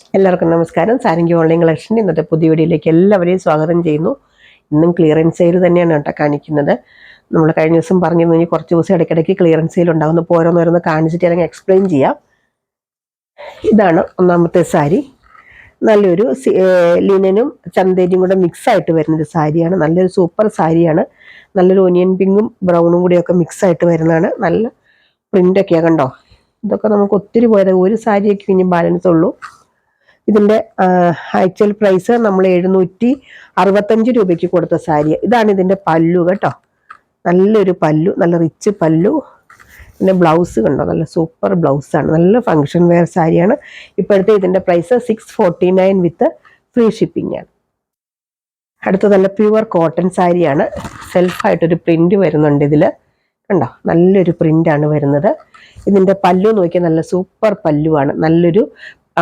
എല്ലാവർക്കും നമസ്കാരം. സാരംഗി ഓൺലൈൻ കളക്ഷൻ്റെ ഇന്നത്തെ പുതിയ വീഡിയോയിലേക്ക് എല്ലാവരെയും സ്വാഗതം ചെയ്യുന്നു. ഇന്നും ക്ലിയറൻസ് സെയിൽ തന്നെയാണ് കേട്ടോ കാണിക്കുന്നത്. നമ്മൾ കഴിഞ്ഞ ദിവസം പറഞ്ഞു കഴിഞ്ഞാൽ കുറച്ച് ദിവസം ഇടയ്ക്കിടയ്ക്ക് ക്ലിയറൻസ് സെയിൽ ഉണ്ടാകുന്നു. ഇപ്പോൾ ഓരോന്നോരോന്ന് കാണിച്ചിട്ട് അല്ലെങ്കിൽ എക്സ്പ്ലെയിൻ ചെയ്യാം. ഇതാണ് ഒന്നാമത്തെ സാരി. നല്ലൊരു ലിനനും ചന്തേരിയും കൂടെ മിക്സ് ആയിട്ട് വരുന്നൊരു സാരിയാണ്. നല്ലൊരു സൂപ്പർ സാരിയാണ്. നല്ലൊരു ഒനിയൻ പിങ്കും ബ്രൗണും കൂടിയൊക്കെ മിക്സ് ആയിട്ട് വരുന്നതാണ്. നല്ല പ്രിൻ്റൊക്കെയാണ് കണ്ടോ. ഇതൊക്കെ നമുക്ക് ഒത്തിരി പോയത് ഒരു സാരിയൊക്കെ ഇനി ബാലൻസ് ഉള്ളൂ. ഇതിൻ്റെ ആക്ച്വൽ പ്രൈസ് നമ്മൾ 765 രൂപയ്ക്ക് കൊടുത്ത സാരി. ഇതാണ് ഇതിൻ്റെ പല്ലു കേട്ടോ. നല്ലൊരു പല്ലു, നല്ല റിച്ച് പല്ലു. പിന്നെ ബ്ലൗസ് കണ്ടോ, നല്ല സൂപ്പർ ബ്ലൗസാണ്. നല്ല ഫങ്ഷൻ വെയർ സാരിയാണ്. ഇപ്പോഴത്തെ ഇതിൻ്റെ പ്രൈസ് 649 വിത്ത് ഫ്രീ ഷിപ്പിംഗ് ആണ്. അടുത്ത നല്ല പ്യുവർ കോട്ടൺ സാരിയാണ്. സെൽഫായിട്ടൊരു പ്രിൻ്റ് വരുന്നുണ്ട് ഇതിൽ കണ്ടോ. നല്ലൊരു പ്രിൻ്റാണ് വരുന്നത്. ഇതിൻ്റെ പല്ലു നോക്കിയാൽ നല്ല സൂപ്പർ പല്ലുവാണ്. നല്ലൊരു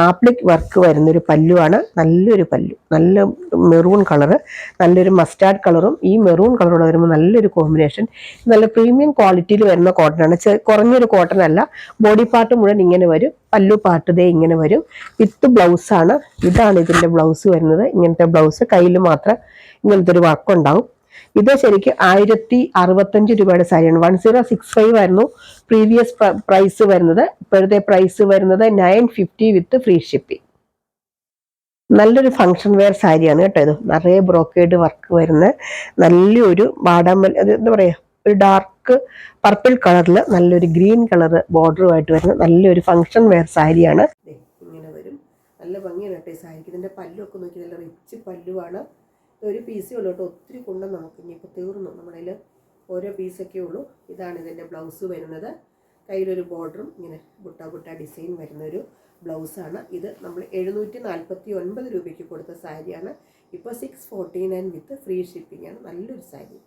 ആപ്ലിക് വർക്ക് വരുന്നൊരു പല്ലുവാണ്. നല്ലൊരു പല്ലു, നല്ല മെറൂൺ കളറ്, നല്ലൊരു മസ്റ്റാർഡ് കളറും ഈ മെറൂൺ കളറോടെ വരുമ്പോൾ നല്ലൊരു കോമ്പിനേഷൻ. നല്ല പ്രീമിയം ക്വാളിറ്റിയിൽ വരുന്ന കോട്ടനാണ്. കുറഞ്ഞൊരു കോട്ടൺ അല്ല. ബോഡി പാർട്ട് മുഴുവൻ ഇങ്ങനെ വരും. പല്ലു പാർട്ട് ദേ ഇങ്ങനെ വരും. വിത്ത് ബ്ലൗസാണ്. ഇതാണ് ഇതിൻ്റെ ബ്ലൗസ് വരുന്നത്. ഇങ്ങനത്തെ ബ്ലൗസ്, കയ്യിൽ മാത്രം ഇങ്ങനത്തെ ഒരു വർക്കുണ്ടാവും. ഇത് ശരിക്കും 1065 രൂപയുടെ സാരിയാണ്. 1065 ആയിരുന്നു പ്രീവിയസ് പ്രൈസ് വരുന്നത്. ഇപ്പോഴത്തെ പ്രൈസ് വരുന്നത് 950 വിത്ത് ഫ്രീ ഷിപ്പിംഗ്. നല്ലൊരു ഫങ്ഷൻ വെയർ സാരിയാണ് കേട്ടോ. ഇത് നിറയെ ബ്രോക്കേഡ് വർക്ക് വരുന്ന നല്ലൊരു ബാഡാമൽ, അത് എന്താ പറയുക, ഒരു ഡാർക്ക് പർപ്പിൾ കളറിൽ നല്ലൊരു ഗ്രീൻ കളർ ബോർഡറുമായിട്ട് വരുന്ന നല്ലൊരു ഫങ്ഷൻ വെയർ സാരിയാണ്. ഇങ്ങനെ വരും. നല്ല ഭംഗിയാണ് കേട്ടോ ഈ സാരിക്ക്. ഇതിൻ്റെ പല്ലുമൊക്കെ നോക്കി നല്ല റിച്ച് പല്ലുവാണ്. ഒരു പീസേ ഉള്ളൂ കേട്ടോ. ഒത്തിരി കൊണ്ടും നമുക്ക് ഇനിയിപ്പോൾ തീർന്നു. നമ്മുടെ കയ്യിൽ ഓരോ പീസൊക്കെ ഉള്ളൂ. ഇതാണ് ഇതിൻ്റെ ബ്ലൗസ് വരുന്നത്. കയ്യിലൊരു ബോർഡറും ഇങ്ങനെ ബുട്ട ഡിസൈൻ വരുന്നൊരു ബ്ലൗസാണ്. ഇത് നമ്മൾ 749 രൂപയ്ക്ക് കൊടുത്ത സാരിയാണ്. ഇപ്പോൾ 649 വിത്ത് ഫ്രീ ഷിപ്പിംഗ് ആണ്. നല്ലൊരു സാരി.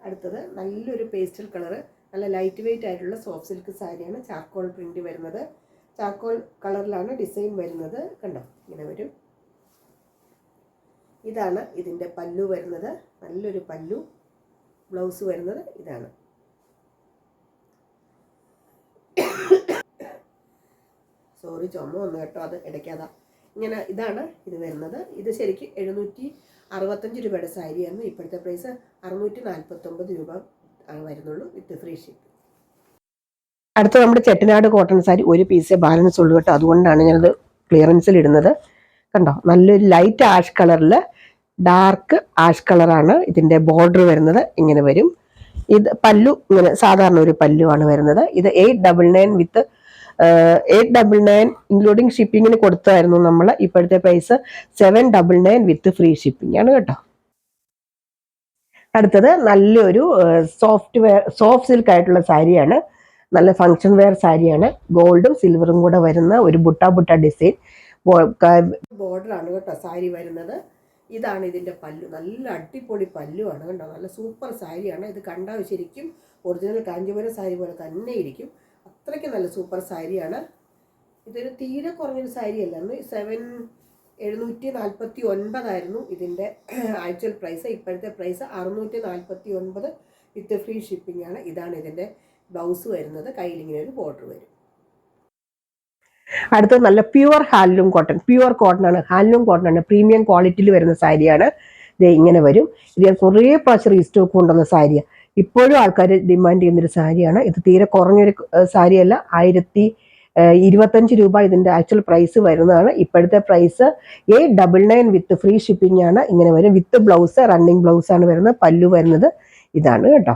അടുത്തത് നല്ലൊരു പേസ്റ്റൽ കളറ്, നല്ല ലൈറ്റ് വെയ്റ്റ് ആയിട്ടുള്ള സോഫ്റ്റ് സിൽക്ക് സാരിയാണ്. ചാർക്കോൾ പ്രിൻ്റ് വരുന്നത്. ചാർക്കോൾ കളറിലാണ് ഡിസൈൻ വരുന്നത്. കണ്ടോ, ഇങ്ങനെ വരും. ഇതാണ് ഇതിൻ്റെ പല്ലു വരുന്നത്. നല്ലൊരു പല്ലു. ബ്ലൗസ് വരുന്നത് ഇതാണ്. സോറി, ചുമ വന്നു കേട്ടോ. അത് ഇടയ്ക്കാതാ. ഇങ്ങനെ ഇതാണ് ഇത് വരുന്നത്. ഇത് ശരിക്കും 765 രൂപയുടെ സാരിയായിരുന്നു. ഇപ്പോഴത്തെ പ്രൈസ് 649 രൂപ വരുന്നുള്ളൂ വിത്ത് ഫ്രീ ഷിപ്പ്. അടുത്ത നമ്മുടെ ചെട്ടിനാട് കോട്ടൺ സാരി. ഒരു പീസേ ബാലൻസ് ഉള്ളൂ കേട്ടോ. അതുകൊണ്ടാണ് ഞാനത് ക്ലിയറൻസിൽ ഇടുന്നത്. കണ്ടോ, നല്ലൊരു ലൈറ്റ് ആഷ് കളറിൽ ഡാർക്ക് ആഷ് കളറാണ് ഇതിൻ്റെ ബോർഡർ വരുന്നത്. ഇങ്ങനെ വരും. ഇത് പല്ലു ഇങ്ങനെ സാധാരണ ഒരു പല്ലുവാണ് വരുന്നത്. ഇത് 899 വിത്ത് 899 ഇൻക്ലൂഡിങ് ഷിപ്പിങ്ങിന് കൊടുത്തായിരുന്നു നമ്മൾ. ഇപ്പോഴത്തെ പ്രൈസ് 799 വിത്ത് ഫ്രീ ഷിപ്പിംഗ് ആണ് കേട്ടോ. അടുത്തത് നല്ലൊരു സോഫ്റ്റ് സിൽക്ക് ആയിട്ടുള്ള സാരിയാണ്. നല്ല ഫങ്ഷൻ വെയർ സാരിയാണ്. ഗോൾഡും സിൽവറും കൂടെ വരുന്ന ഒരു ബുട്ട ഡിസൈൻ ബോർഡറാണ് കേട്ടോ സാരി വരുന്നത്. ഇതാണ് ഇതിൻ്റെ പല്ലു. നല്ല അടിപൊളി പല്ലുവാണ് കണ്ടോ. നല്ല സൂപ്പർ സാരിയാണ്. ഇത് കണ്ടാൽ ശരിക്കും ഒറിജിനൽ കാഞ്ചീപുരം സാരി പോലെ തന്നെ ഇരിക്കും. അത്രയ്ക്ക് നല്ല സൂപ്പർ സാരിയാണ്. ഇതൊരു തീരെ കുറഞ്ഞൊരു സാരിയല്ല. 749 ആയിരുന്നു ഇതിൻ്റെ ആക്ച്വൽ പ്രൈസ്. ഇപ്പോഴത്തെ പ്രൈസ് 649 വിത്ത് ഫ്രീ ഷിപ്പിംഗ് ആണ്. ഇതാണ് ഇതിൻ്റെ ബ്ലൗസ് വരുന്നത്. കയ്യിലിങ്ങനെ ഒരു ബോർഡർ വരും. അടുത്തത് നല്ല pure handloom cotton. Pure cotton ആണ്, ഹാൻഡ്ലൂം കോട്ടൺ ആണ്. പ്രീമിയം ക്വാളിറ്റിയിൽ വരുന്ന സാരിയാണ്. ഇത് ഇങ്ങനെ വരും. ഇത് ഞാൻ കുറേ പ്രാവശ്യം റീസ്റ്റോക്ക് കൊണ്ടുവന്ന സാരിയാണ്. ഇപ്പോഴും ആൾക്കാർ ഡിമാൻഡ് ചെയ്യുന്നൊരു സാരിയാണ്. ഇത് തീരെ കുറഞ്ഞൊരു സാരിയല്ല. 1025 രൂപ ഇതിൻ്റെ ആക്ച്വൽ പ്രൈസ് വരുന്നതാണ്. ഇപ്പോഴത്തെ പ്രൈസ് 899 വിത്ത് ഫ്രീ ഷിപ്പിംഗ് ആണ്. ഇങ്ങനെ വരും. വിത്ത് ബ്ലൗസ്, റണ്ണിങ് ബ്ലൗസ് ആണ് വരുന്നത്. പല്ലു വരുന്നത് ഇതാണ് കേട്ടോ.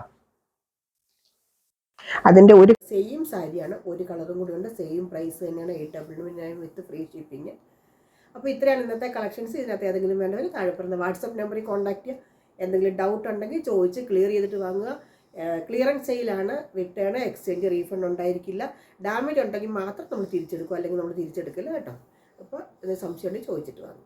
അതിൻ്റെ ഒരു സെയിം സാരിയാണ്, ഒരു കളറും കൂടി ഉണ്ട്. സെയിം പ്രൈസ് തന്നെയാണ്, 899 വിത്ത് ഫ്രീ ഷിപ്പിംഗ്. അപ്പോൾ ഇത്രയാണ് ഇന്നത്തെ കളക്ഷൻസ്. ഇതിനകത്ത് ഏതെങ്കിലും വേണ്ടവർ താഴെ പറഞ്ഞ വാട്സപ്പ് നമ്പറിൽ കോൺടാക്ട് ചെയ്യുക. എന്തെങ്കിലും ഡൗട്ട് ഉണ്ടെങ്കിൽ ചോദിച്ച് ക്ലിയർ ചെയ്തിട്ട് വാങ്ങുക. ക്ലിയറൻസ് സെയിലാണ്. റിട്ടേൺ, എക്സ്ചേഞ്ച്, റീഫണ്ട് ഉണ്ടായിരിക്കില്ല. ഡാമേജ് ഉണ്ടെങ്കിൽ മാത്രം നമ്മൾ തിരിച്ചെടുക്കും, അല്ലെങ്കിൽ നമ്മൾ തിരിച്ചെടുക്കില്ല കേട്ടോ. അപ്പോൾ ഇത് സംശയം ഉണ്ടെങ്കിൽ ചോദിച്ചിട്ട് വാങ്ങും.